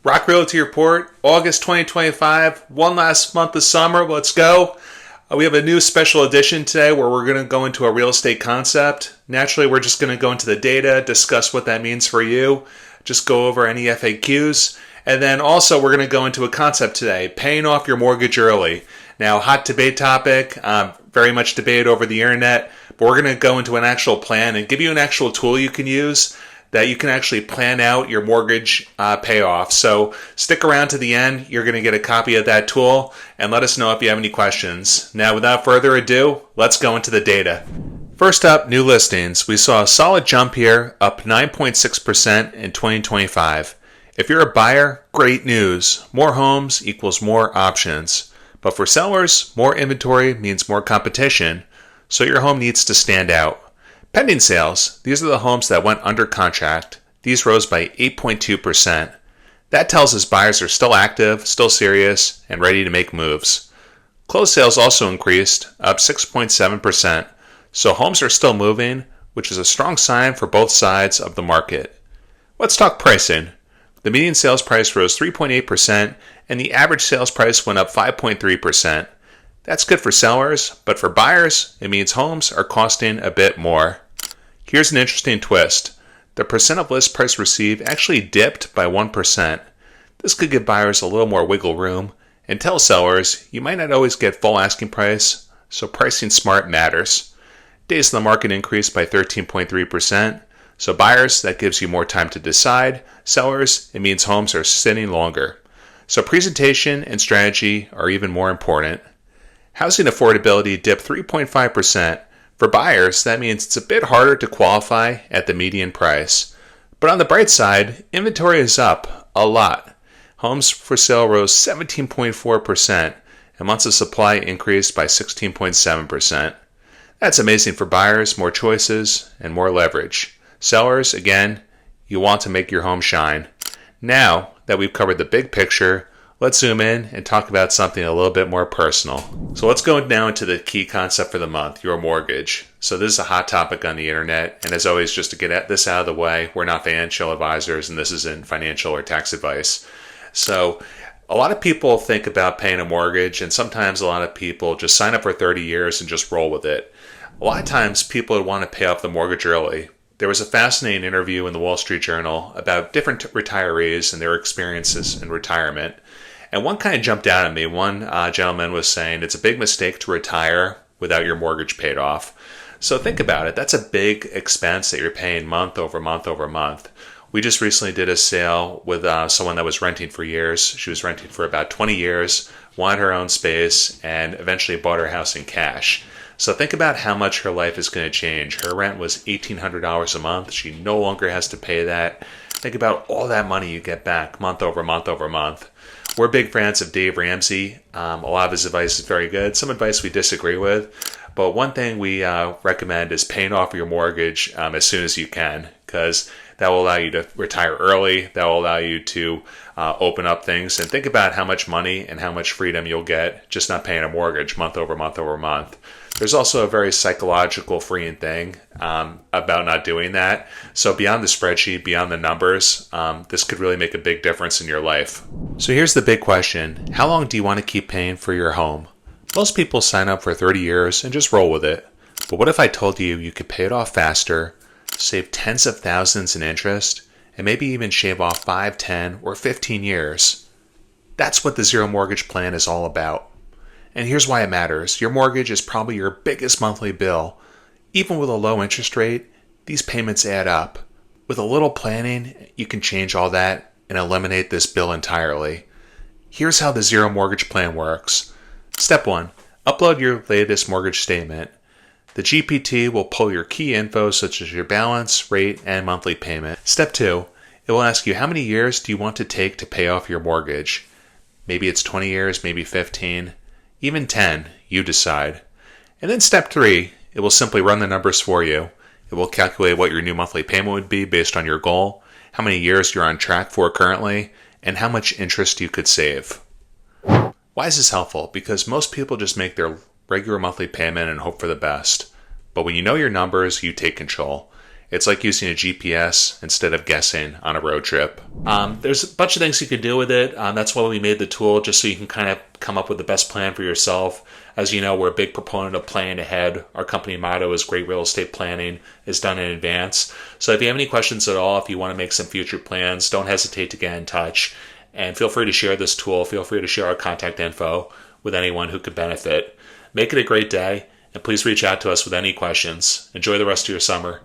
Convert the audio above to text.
Rock Realty Report, August 2025, one last month of summer, let's go. We have a new special edition today where we're going to go into a real estate concept. Naturally, we're just going to go into the data, discuss what that means for you, just go over any FAQs, and then also we're going to go into a concept today, paying off your mortgage early. Now, hot debate topic, very much debated over the internet, but we're going to go into an actual plan and give you an actual tool you can use that you can actually plan out your mortgage payoff. So stick around to the end. You're going to get a copy of that tool and let us know if you have any questions. Now, without further ado, let's go into the data. First up, new listings. We saw a solid jump here, up 9.6% in 2025. If you're a buyer, great news. More homes equals more options. But for sellers, more inventory means more competition, so your home needs to stand out. Pending sales, these are the homes that went under contract. These rose by 8.2%. That tells us buyers are still active, still serious, and ready to make moves. Closed sales also increased, up 6.7%. So homes are still moving, which is a strong sign for both sides of the market. Let's talk pricing. The median sales price rose 3.8%, and the average sales price went up 5.3%. That's good for sellers, but for buyers, it means homes are costing a bit more. Here's an interesting twist. The percent of list price received actually dipped by 1%. This could give buyers a little more wiggle room and tell sellers you might not always get full asking price, so pricing smart matters. Days on the market increased by 13.3%. So buyers, that gives you more time to decide. Sellers, it means homes are sitting longer. So presentation and strategy are even more important. Housing affordability dipped 3.5%. For buyers, that means it's a bit harder to qualify at the median price. But on the bright side, inventory is up a lot. Homes for sale rose 17.4%, and months of supply increased by 16.7%. That's amazing for buyers, more choices, and more leverage. Sellers, again, you want to make your home shine. Now that we've covered the big picture, let's zoom in and talk about something a little bit more personal. So let's go now into the key concept for the month, your mortgage. So this is a hot topic on the internet, and as always, just to get this out of the way, we're not financial advisors, and this isn't financial or tax advice. So a lot of people think about paying a mortgage, and sometimes a lot of people just sign up for 30 years and just roll with it. A lot of times people would want to pay off the mortgage early. There was a fascinating interview in the Wall Street Journal about different retirees and their experiences in retirement. And one kind of jumped out at me. One gentleman was saying it's a big mistake to retire without your mortgage paid off. So think about it. That's a big expense that you're paying month over month over month. We just recently did a sale with someone that was renting for years. She was renting for about 20 years, wanted her own space, and eventually bought her house in cash. So think about how much her life is going to change. Her rent was $1,800 a month. She no longer has to pay that. Think about all that money you get back month over month over month. We're big fans of Dave Ramsey. A lot of his advice is very good. Some advice we disagree with. But one thing we recommend is paying off your mortgage as soon as you can, because that will allow you to retire early. That will allow you to open up things. And think about how much money and how much freedom you'll get just not paying a mortgage month over month over month. There's also a very psychological freeing thing about not doing that. So beyond the spreadsheet, beyond the numbers, this could really make a big difference in your life. So here's the big question. How long do you want to keep paying for your home? Most people sign up for 30 years and just roll with it. But what if I told you you could pay it off faster, save tens of thousands in interest, and maybe even shave off 5, 10, or 15 years? That's what the Zero Mortgage Plan is all about. And here's why it matters. Your mortgage is probably your biggest monthly bill. Even with a low interest rate, these payments add up. With a little planning, you can change all that and eliminate this bill entirely. Here's how the Zero Mortgage Plan works. Step 1, upload your latest mortgage statement. The GPT will pull your key info such as your balance, rate, and monthly payment. Step 2, it will ask you how many years do you want to take to pay off your mortgage. Maybe it's 20 years, maybe 15. Even 10, you decide. And then step 3, it will simply run the numbers for you. It will calculate what your new monthly payment would be based on your goal, how many years you're on track for currently, and how much interest you could save. Why is this helpful? Because most people just make their regular monthly payment and hope for the best. But when you know your numbers, you take control. It's like using a GPS instead of guessing on a road trip. There's a bunch of things you can do with it. That's why we made the tool, just so you can kind of come up with the best plan for yourself. As you know, we're a big proponent of planning ahead. Our company motto is great real estate planning is done in advance. So if you have any questions at all, if you want to make some future plans, don't hesitate to get in touch. And feel free to share this tool. Feel free to share our contact info with anyone who could benefit. Make it a great day, and please reach out to us with any questions. Enjoy the rest of your summer.